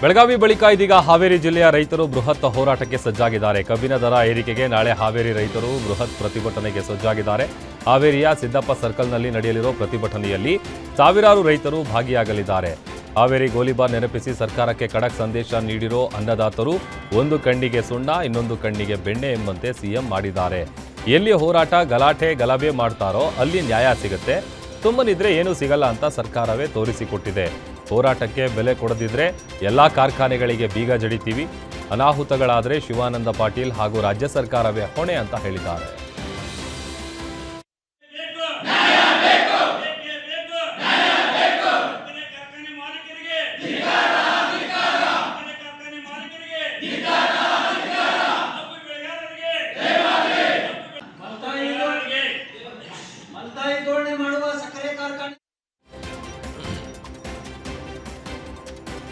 ಬೆಳಗಾವಿ ಬಳಿಕ ಇದೀಗ ಹಾವೇರಿ ಜಿಲ್ಲೆಯ ರೈತರು ಬೃಹತ್ ಹೋರಾಟಕ್ಕೆ ಸಜ್ಜಾಗಿದ್ದಾರೆ. ಕಬ್ಬಿನ ದರ ಏರಿಕೆಗೆ ನಾಳೆ ಹಾವೇರಿ ರೈತರು ಬೃಹತ್ ಪ್ರತಿಭಟನೆಗೆ ಸಜ್ಜಾಗಿದ್ದಾರೆ. ಹಾವೇರಿಯ ಸಿದ್ದಪ್ಪ ಸರ್ಕಲ್ನಲ್ಲಿ ನಡೆಯಲಿರುವ ಪ್ರತಿಭಟನೆಯಲ್ಲಿ ಸಾವಿರಾರು ರೈತರು ಭಾಗಿಯಾಗಲಿದ್ದಾರೆ. ಹಾವೇರಿ ಗೋಲಿಬಾರ್ ನೆನಪಿಸಿ ಸರ್ಕಾರಕ್ಕೆ ಖಡಕ್ ಸಂದೇಶ ನೀಡಿರೋ ಅನ್ನದಾತರು ಒಂದು ಕಣ್ಣಿಗೆ ಸುಣ್ಣ ಇನ್ನೊಂದು ಕಣ್ಣಿಗೆ ಬೆಣ್ಣೆ ಎಂಬಂತೆ ಸಿಎಂ ಮಾಡಿದ್ದಾರೆ. ಎಲ್ಲಿ ಹೋರಾಟ ಗಲಾಭೆ ಮಾಡ್ತಾರೋ ಅಲ್ಲಿ ನ್ಯಾಯ ಸಿಗುತ್ತೆ, ಸುಮ್ಮನಿದ್ರೆ ಏನೂ ಸಿಗಲ್ಲ ಅಂತ ಸರ್ಕಾರವೇ ತೋರಿಸಿಕೊಟ್ಟಿದೆ. ಹೋರಾಟಕ್ಕೆ ಬೆಲೆ ಕೊಡದಿದ್ರೆ ಎಲ್ಲಾ ಕಾರ್ಖಾನೆಗಳಿಗೆ ಬೀಗ ಜಡಿತೀವಿ, ಅನಾಹುತಗಳಾದರೆ ಶಿವಾನಂದ ಪಾಟೀಲ್ ಹಾಗೂ ರಾಜ್ಯ ಸರ್ಕಾರವೇ ಹೊಣೆ ಅಂತ ಹೇಳಿದ್ದಾರೆ.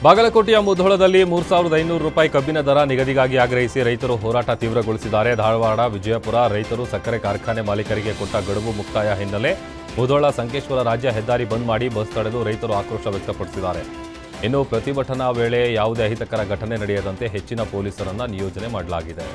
ಬಾಗಲಕೋಟೆಯ ಮುಧೋಳದಲ್ಲಿ 3,500 ರೂಪಾಯಿ ಕಬ್ಬಿನ ದರ ನಿಗದಿಗಾಗಿ ಆಗ್ರಹಿಸಿ ರೈತರು ಹೋರಾಟ ತೀವ್ರಗೊಳಿಸಿದ್ದಾರೆ. ಧಾರವಾಡ, ವಿಜಯಪುರ ರೈತರು ಸಕ್ಕರೆ ಕಾರ್ಖಾನೆ ಮಾಲೀಕರಿಗೆ ಕೊಟ್ಟ ಗಡುವು ಮುಕ್ತಾಯ ಹಿನ್ನೆಲೆ ಮುಧೋಳ ಸಂಕೇಶ್ವರ ರಾಜ್ಯ ಹೆದ್ದಾರಿ ಬಂದ್ ಮಾಡಿ ಬಸ್ ತಡೆದು ರೈತರು ಆಕ್ರೋಶ ವ್ಯಕ್ತಪಡಿಸಿದ್ದಾರೆ. ಇನ್ನು ಪ್ರತಿಭಟನಾ ವೇಳೆ ಯಾವುದೇ ಅಹಿತಕರ ಘಟನೆ ನಡೆಯದಂತೆ ಹೆಚ್ಚಿನ ಪೊಲೀಸರನ್ನು ನಿಯೋಜನೆ ಮಾಡಲಾಗಿದೆ.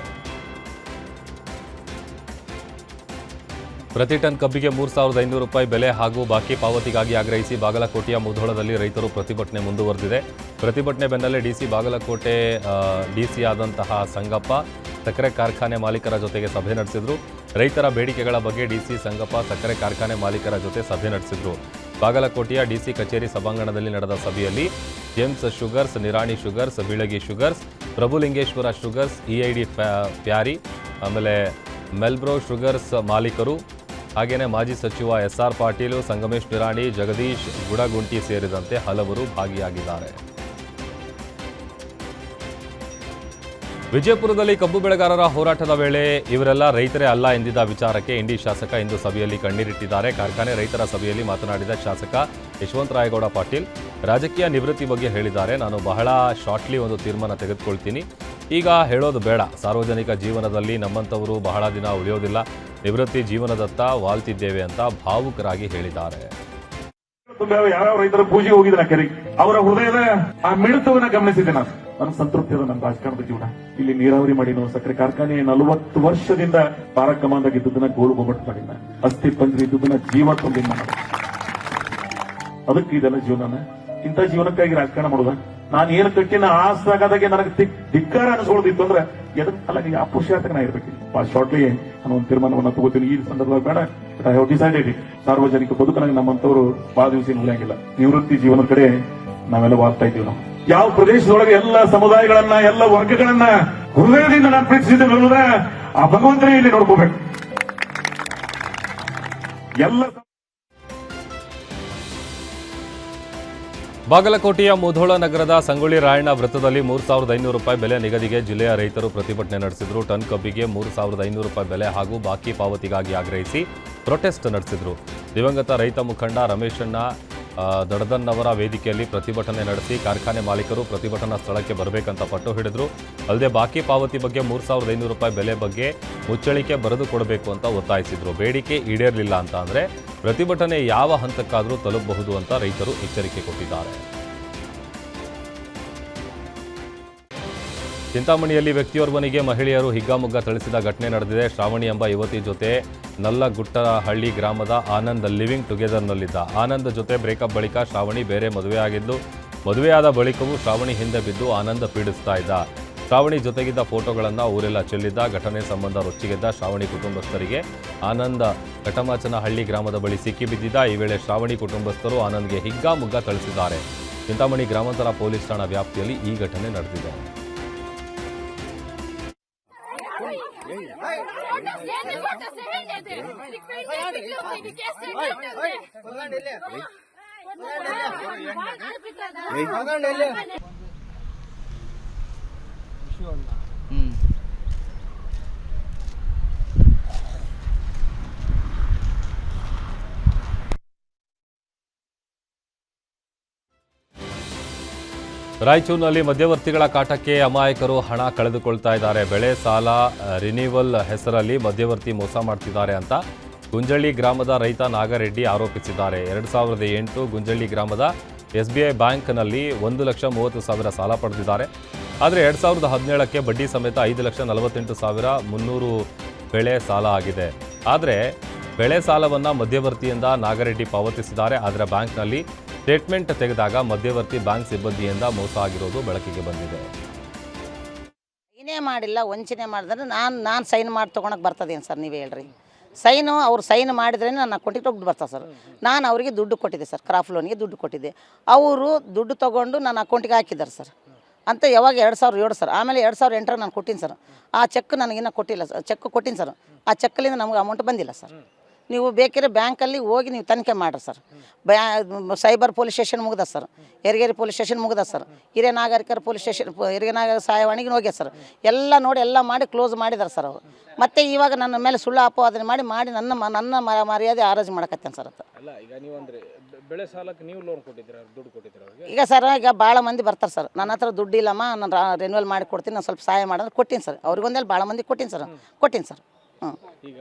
ಪ್ರತಿ ಟನ್ ಕಬ್ಬಿಗೆ 3,500 ರೂಪಾಯಿ ಬೆಲೆ ಹಾಗೂ ಬಾಕಿ ಪಾವತಿಗಾಗಿ ಆಗ್ರಹಿಸಿ ಬಾಗಲಕೋಟೆಯ ಮುಧೋಳದಲ್ಲಿ ರೈತರು ಪ್ರತಿಭಟನೆ ಮುಂದುವರೆದಿದೆ. ಪ್ರತಿಭಟನೆ ಬೆನ್ನಲ್ಲೇ ಬಾಗಲಕೋಟೆ ಡಿಸಿ ಆದಂತಹ ಸಂಗಪ್ಪ ಸಕ್ಕರೆ ಕಾರ್ಖಾನೆ ಮಾಲೀಕರ ಜೊತೆಗೆ ಸಭೆ ನಡೆಸಿದ್ರು. ರೈತರ ಬೇಡಿಕೆಗಳ ಬಗ್ಗೆ ಡಿಸಿ ಸಂಗಪ್ಪ ಸಕ್ಕರೆ ಕಾರ್ಖಾನೆ ಮಾಲೀಕರ ಜೊತೆ ಸಭೆ ನಡೆಸಿದ್ರು. ಬಾಗಲಕೋಟೆಯ ಡಿಸಿ ಕಚೇರಿ ಸಭಾಂಗಣದಲ್ಲಿ ನಡೆದ ಸಭೆಯಲ್ಲಿ James sugars, Nirani sugars, Bilagi sugars, Prabhulingeshwara sugars, EID Parry, ಆಮೇಲೆ ಮೆಲ್ಬ್ರೋ ಶುಗರ್ಸ್ ಮಾಲೀಕರು, ಹಾಗೆಯೇ ಮಾಜಿ ಸಚಿವ ಎಸ್ಆರ್ ಪಾಟೀಲು, ಸಂಗಮೇಶ್ ನಿರಾಣಿ, ಜಗದೀಶ್ ಗುಡಗುಂಟಿ ಸೇರಿದಂತೆ ಹಲವರು ಭಾಗಿಯಾಗಿದ್ದಾರೆ. ವಿಜಯಪುರದಲ್ಲಿ ಕಬ್ಬು ಬೆಳೆಗಾರರ ಹೋರಾಟದ ವೇಳೆ ಇವರೆಲ್ಲ ರೈತರೇ ಅಲ್ಲ ಎಂದಿದ್ದ ವಿಚಾರಕ್ಕೆ ಇಂಡಿ ಶಾಸಕ ಇಂದು ಸಭೆಯಲ್ಲಿ ಕಣ್ಣೀರಿಟ್ಟಿದ್ದಾರೆ. ಕಾರ್ಖಾನೆ ರೈತರ ಸಭೆಯಲ್ಲಿ ಮಾತನಾಡಿದ ಶಾಸಕ ಯಶವಂತರಾಯಗೌಡ ಪಾಟೀಲ್ ರಾಜಕೀಯ ನಿವೃತ್ತಿ ಬಗ್ಗೆ ಹೇಳಿದ್ದಾರೆ. ನಾನು ಬಹಳ ಶಾರ್ಟ್ಲಿ ಒಂದು ತೀರ್ಮಾನ ತೆಗೆದುಕೊಳ್ತೀನಿ, ಈಗ ಹೇಳೋದು ಬೇಡ. ಸಾರ್ವಜನಿಕ ಜೀವನದಲ್ಲಿ ನಮ್ಮಂಥವರು ಬಹಳ ದಿನ ಉಳಿಯೋದಿಲ್ಲ, ನಿವೃತ್ತಿ ಜೀವನದತ್ತ ವಾಲ್ತಿದ್ದೇವೆ ಅಂತ ಭಾವುಕರಾಗಿ ಹೇಳಿದ್ದಾರೆ. ಯಾವ್ಯಾವ ರೈತರ ಪೂಜೆಗೆ ಹೋಗಿದ್ರೆ ಕೆರೆ ಅವರ ಹೃದಯದ ಆ ಮಿಡಿತವನ್ನ ಗಮನಿಸಿದ್ದೆ. ನಾನು ನನ್ನ ಸಂತೃಪ್ತಿ ಅದ ನನ್ನ ರಾಜಕಾರಣದ ಜೀವನ. ಇಲ್ಲಿ ನೀರಾವರಿ ಮಾಡಿನೋ ಸಕ್ಕರೆ ಕಾರ್ಖಾನೆ 40 ವರ್ಷದಿಂದ ತಾರಕಮಾಂದಾಗ ಇದ್ದದನ್ನ ಗೋಳು ಗೊಬ್ಬಟ್ಟು ಮಾಡಿನ, ಅಸ್ಥಿ ಪಂಜರಿ ಇದ್ದದನ್ನ ಜೀವ ತುಂಬಿನ. ಅದಕ್ಕೆ ಇದೆಲ್ಲ ಜೀವನ. ಇಂಥ ಜೀವನಕ್ಕಾಗಿ ರಾಜಕಾರಣ ಮಾಡೋದ? ನಾನು ಏನು ಕಟ್ಟಿನ ಆಸಾಗದಾಗೆ ನನಗೆ ಧಿಕ್ಕಾರ ಅನಿಸ್ಕೊಳ್ಳೋದಿತ್ತು ಅಂದ್ರೆ ಅಲ್ಲ, ನೀವು ಆ ಪುರುಷಾರ್ಥಕ ನಾ ಇರ್ಬೇಕು. ಶಾರ್ಟ್ಲಿ ನಾನು ಒಂದು ತೀರ್ಮಾನವನ್ನ ತಗೋತೀನಿ. ಈ ಸಂದರ್ಭದಾಗ ಬೇಡ, ಐ ಹ್ಯಾವ್ ಡಿಸೈಡೆಡ್. ಸಾರ್ವಜನಿಕ ಬದುಕನಾಗ ನಮ್ಮಂತವರು ಬಹಳ ದಿವಸ ಉಳಿಯಂಗಿಲ್ಲ. ನಿವೃತ್ತಿ ಜೀವನದ ಕಡೆ ನಾವೆಲ್ಲ ವಾರ್ತಾ ಇದ್ದೀವಿ. ನಾವು ಯಾವ ಪ್ರದೇಶದೊಳಗೆ ಎಲ್ಲ ಸಮುದಾಯಗಳನ್ನ, ಎಲ್ಲ ವರ್ಗಗಳನ್ನ ಹೃದಯದಿಂದ ನಾನು ಪ್ರೀತಿಸಿದ್ದೇವೆ, ಆ ಭಗವಂತನೇ ಇಲ್ಲಿ ನೋಡ್ಕೋಬೇಕು. ಎಲ್ಲ ಬಾಗಲಕೋಟೆಯ ಮುಧೋಳ ನಗರದ ಸಂಗೊಳ್ಳಿ ರಾಯಣ್ಣ ವೃತ್ತದಲ್ಲಿ 3,500 ರೂಪಾಯಿ ಬೆಲೆ ನಿಗದಿಗೆ ಜಿಲ್ಲೆಯ ರೈತರು ಪ್ರತಿಭಟನೆ ನಡೆಸಿದರು. ಟನ್ ಕಬ್ಬಿಗೆ 3,500 ರೂಪಾಯಿ ಬೆಲೆ ಹಾಗೂ ಬಾಕಿ ಪಾವತಿಗಾಗಿ ಆಗ್ರಹಿಸಿ ಪ್ರೊಟೆಸ್ಟ್ ನಡೆಸಿದರು. ದಿವಂಗತ ರೈತ ಮುಖಂಡ ರಮೇಶಣ್ಣ ದಡದನ್ನವರ ವೇದಿಕೆಯಲ್ಲಿ ಪ್ರತಿಭಟನೆ ನಡೆಸಿ ಕಾರ್ಖಾನೆ ಮಾಲೀಕರು ಪ್ರತಿಭಟನಾ ಸ್ಥಳಕ್ಕೆ ಬರಬೇಕಂತ ಪಟ್ಟು ಹಿಡಿದ್ರು. ಅಲ್ಲದೆ ಬಾಕಿ ಪಾವತಿ ಬಗ್ಗೆ 3,500 ರೂಪಾಯಿ ಬೆಲೆ ಬಗ್ಗೆ ಮುಚ್ಚಳಿಕೆ ಬರೆದು ಕೊಡಬೇಕು ಅಂತ ಒತ್ತಾಯಿಸಿದ್ರು. ಬೇಡಿಕೆ ಈಡೇರಲಿಲ್ಲ ಅಂತ ಅಂದರೆ ಪ್ರತಿಭಟನೆ ಯಾವ ಹಂತಕ್ಕಾದರೂ ತಲುಪಬಹುದು ಅಂತ ರೈತರು ಎಚ್ಚರಿಕೆ ಕೊಟ್ಟಿದ್ದಾರೆ. ಚಿಂತಾಮಣಿಯಲ್ಲಿ ವ್ಯಕ್ತಿಯೋರ್ವನಿಗೆ ಮಹಿಳೆಯರು ಹಿಗ್ಗಾಮುಗ್ಗಾ ಥಳಿಸಿದ ಘಟನೆ ನಡೆದಿದೆ. ಶ್ರಾವಣಿ ಎಂಬ ಯುವತಿ ಜೊತೆ ನಲ್ಲಗುಟ್ಟಹಳ್ಳಿ ಗ್ರಾಮದ ಆನಂದ್ ಲಿವಿಂಗ್ ಟುಗೆದರ್ನಲ್ಲಿದ್ದ. ಆನಂದ್ ಜೊತೆ ಬ್ರೇಕಪ್ ಬಳಿಕ ಶ್ರಾವಣಿ ಬೇರೆ ಮದುವೆಯಾಗಿದ್ದು, ಮದುವೆಯಾದ ಬಳಿಕವೂ ಶ್ರಾವಣಿ ಹಿಂದೆ ಬಿದ್ದು ಆನಂದ್ ಪೀಡಿಸ್ತಾ ಇದ್ದ. ಶ್ರಾವಣಿ ಜೊತೆಗಿದ್ದ ಫೋಟೋಗಳನ್ನು ಊರೆಲ್ಲ ಚೆಲ್ಲಿದ್ದ. ಘಟನೆ ಸಂಬಂಧ ರೊಚ್ಚಿಗೆದ್ದ ಶ್ರಾವಣಿ ಕುಟುಂಬಸ್ಥರಿಗೆ ಆನಂದ್ ಕಟಮಾಚನಹಳ್ಳಿ ಗ್ರಾಮದ ಬಳಿ ಸಿಕ್ಕಿಬಿದ್ದಿದ್ದ. ಈ ವೇಳೆ ಶ್ರಾವಣಿ ಕುಟುಂಬಸ್ಥರು ಆನಂದ್ಗೆ ಹಿಗ್ಗಾಮುಗ್ಗಾ ಥಳಿಸಿದ್ದಾರೆ. ಚಿಂತಾಮಣಿ ಗ್ರಾಮಾಂತರ ಪೊಲೀಸ್ ಠಾಣಾ ವ್ಯಾಪ್ತಿಯಲ್ಲಿ ಈ ಘಟನೆ ನಡೆದಿದೆ. ರಾಯಚೂರಿನಲ್ಲಿ ಮಧ್ಯವರ್ತಿಗಳ ಕಾಟಕ್ಕೆ ಅಮಾಯಕರು ಹಣ ಕಳೆದುಕೊಳ್ತಾ ಇದ್ದಾರೆ. ಬೆಳೆ ಸಾಲ ರಿನಿವಲ್ ಹೆಸರಲ್ಲಿ ಮಧ್ಯವರ್ತಿ ಮೋಸ ಮಾಡ್ತಿದ್ದಾರೆ ಅಂತ ಗುಂಜಳ್ಳಿ ಗ್ರಾಮದ ರೈತ ನಾಗರೆಡ್ಡಿ ಆರೋಪಿಸಿದ್ದಾರೆ. 2008 ಗುಂಜಳ್ಳಿ ಗ್ರಾಮದ SBI ಬ್ಯಾಂಕ್ನಲ್ಲಿ 1,30,000 ಸಾಲ ಪಡೆದಿದ್ದಾರೆ. ಆದರೆ 2017ಕ್ಕೆ ಬಡ್ಡಿ ಸಮೇತ 5,48,300 ಬೆಳೆ ಸಾಲ ಆಗಿದೆ. ಆದರೆ ಬೆಳೆ ಸಾಲವನ್ನು ಮಧ್ಯವರ್ತಿಯಿಂದ ನಾಗರೆಡ್ಡಿ ಪಾವತಿಸಿದ್ದಾರೆ. ಆದರೆ ಬ್ಯಾಂಕ್ನಲ್ಲಿ ಸ್ಟೇಟ್ಮೆಂಟ್ ತೆಗೆದಾಗ ಮಧ್ಯವರ್ತಿ ಬ್ಯಾಂಕ್ ಸಿಬ್ಬಂದಿಯಿಂದ ಮೋಸ ಆಗಿರೋದು ಬೆಳಕಿಗೆ ಬಂದಿದೆ. ಏನೇ ಮಾಡಿಲ್ಲ, ವಂಚನೆ ಮಾಡಿದ್ರೆ ನಾನು ಸೈನ್ ಮಾಡಿ ತೊಗೊಳಕ್ಕೆ ಬರ್ತದೇನು ಸರ್, ನೀವು ಹೇಳ್ರಿ. ಅವ್ರು ಸೈನ್ ಮಾಡಿದ್ರೆ ನನ್ನ ಅಕೌಂಟಿಗೆ ದುಡ್ಡು ಬರ್ತದೆ ಸರ್. ನಾನು ಅವರಿಗೆ ದುಡ್ಡು ಕೊಟ್ಟಿದ್ದೆ ಸರ್, ಕ್ರಾಫ್ಟ್ ಲೋನ್ಗೆ ದುಡ್ಡು ಕೊಟ್ಟಿದ್ದೆ. ಅವರು ದುಡ್ಡು ತೊಗೊಂಡು ನನ್ನ ಅಕೌಂಟಿಗೆ ಹಾಕಿದ್ದಾರೆ ಸರ್. ಅಂತ ಯಾವಾಗ 2007 ಸರ್. ಆಮೇಲೆ 2008 ನಾನು ಕೊಟ್ಟಿನಿ ಸರ್. ಆ ಚೆಕ್ ನನಗಿನ್ನೂ ಕೊಟ್ಟಿಲ್ಲ ಸರ್. ಚೆಕ್ ಕೊಟ್ಟಿನಿ ಸರ್. ಆ ಚೆಕ್ಕಲ್ಲಿಂದ ನಮ್ಗೆ ಅಮೌಂಟ್ ಬಂದಿಲ್ಲ ಸರ್. ನೀವು ಬೇಕಿದ್ರೆ ಬ್ಯಾಂಕಲ್ಲಿ ಹೋಗಿ ನೀವು ತನಿಖೆ ಮಾಡಿರಿ ಸರ್. ಸೈಬರ್ ಪೊಲೀಸ್ ಸ್ಟೇಷನ್ ಮುಗ್ದ ಸರ್, ಯರಗೇರಿ ಪೊಲೀಸ್ ಸ್ಟೇಷನ್ ಮುಗ್ದ ಸರ್, ಹಿರಿಯ ನಾಗರಿಕರ ಪೊಲೀಸ್ ಸ್ಟೇಷನ್, ಹಿರಿಯ ನಾಗರಿಕ ಸಹಾಯವಾಣಿಗೆ ಹೋಗ್ಯ ಸರ್. ಎಲ್ಲ ನೋಡಿ ಎಲ್ಲ ಮಾಡಿ ಕ್ಲೋಸ್ ಮಾಡಿದ್ದಾರೆ ಸರ್ ಅವರು. ಮತ್ತೆ ಇವಾಗ ನನ್ನ ಮೇಲೆ ಸುಳ್ಳು ಆಪಾದನೆ ಮಾಡಿ ನನ್ನ ಮರ್ಯಾದೆ ಆರಾಜು ಮಾಡಕತ್ತೇನೆ ಸರ್. ಅಲ್ಲ, ಈಗ ನೀವು ಅಂದರೆ ಬೆಳೆ ಸಾಲಕ್ಕೆ ನೀವು ಲೋನ್ ಕೊಟ್ಟಿದ್ದೀರಾ, ದುಡ್ಡು ಕೊಟ್ಟಿದ್ದೀರಾ ಅವ್ರಿಗೆ? ಈಗ ಸರ್, ಈಗ ಭಾಳ ಮಂದಿ ಬರ್ತಾರೆ ಸರ್. ನನ್ನ ಹತ್ರ ದುಡ್ಡು ಇಲ್ಲಮ್ಮ, ನಾನು ರೆನ್ಯೂವಲ್ ಮಾಡಿ ಕೊಡ್ತೀನಿ, ನಾನು ಸ್ವಲ್ಪ ಸಹಾಯ ಮಾಡಿದ್ರೆ ಕೊಟ್ಟಿನಿ ಸರ್. ಅವ್ರಿಗೊಂದೆಲ್ಲ ಭಾಳ ಮಂದಿ ಕೊಟ್ಟಿನಿ ಸರ್. ಹ್ಞೂ. ಈಗ